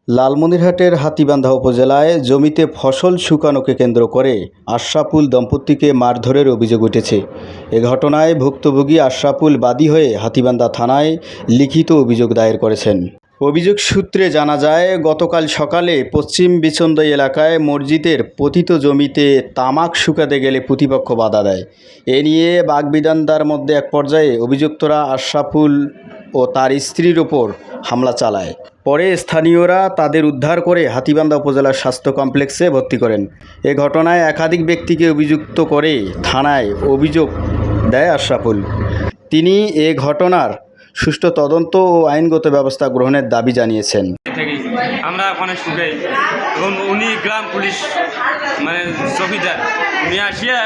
লালমনিরহাটের হাতীবান্ধা উপজেলায় জমিতে ফসল শুকানোকে কেন্দ্র করে আশরাফুল দম্পতিকে মারধরের অভিযোগ উঠেছে। এ ঘটনায় ভুক্তভোগী আশরাফুল বাদী হয়ে হাতীবান্ধা থানায় লিখিত অভিযোগ দায়ের করেছেন। অভিযোগ সূত্রে জানা যায়, গতকাল সকালে পশ্চিম বিচন্দাই এলাকায় মসজিদের পতিত জমিতে তামাক শুকাতে গেলে প্রতিপক্ষ বাধা দেয়। এ নিয়ে বাগবিতণ্ডার মধ্যে এক পর্যায়ে অভিযুক্তরা আশরাফুল ও তার স্ত্রীর ওপর হামলা চালায়। পরে স্থানীয়রা তাদের উদ্ধার করে হাতীবান্ধা উপজেলা স্বাস্থ্য কমপ্লেক্সে ভর্তি করেন। এ ঘটনায় একাধিক ব্যক্তিকে অভিযুক্ত করে থানায় অভিযোগ দেয় আশরাফুল। তিনি এ ঘটনার সুষ্ঠু তদন্ত ও আইনগত ব্যবস্থা গ্রহণের দাবি জানিয়েছেন। আমরা ওখানে শুকাই, এখন উনি গ্রাম পুলিশ চৌকিদার, উনি আসিয়া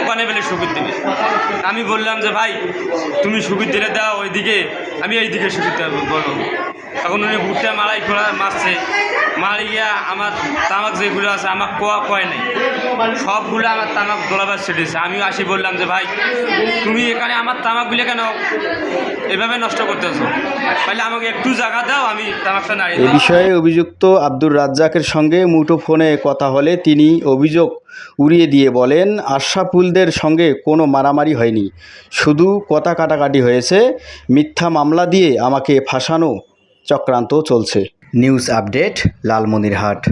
ওখানে বেলে সুবিধ দেবে। আমি বললাম যে ভাই তুমি সুবিধ দিলে দাও ওইদিকে, আমি এইদিকে সুবিধ বলো। তখন উনি ভুট্টা মারাই খোলা মারছে, মারিয়া আমার তামাক যেগুলো আছে আমার কয় নেই, সবগুলো আমার তামাক দোলাবার ছেড়েছে। আমিও আসি বললাম যে ভাই তুমি এখানে আমার তামাকগুলো কেন এভাবে নষ্ট করতেছো, তাহলে আমাকে একটু জায়গা দাও, আমি তামাকটা নাড়ি। এ বিষয়ে অভিযুক্ত আব্দুর রাজ্জাকের সঙ্গে মুঠোফোনে কথা হলে তিনি অভিযোগ উড়িয়ে দিয়ে বলেন, আশরাফুলদের সঙ্গে কোনো মারামারি হয়নি, শুধু কথা কাটাকাটি হয়েছে, মিথ্যা মামলা দিয়ে আমাকে ফাঁসানো চক্রান্ত চলছে। News update, Lalmonirhat.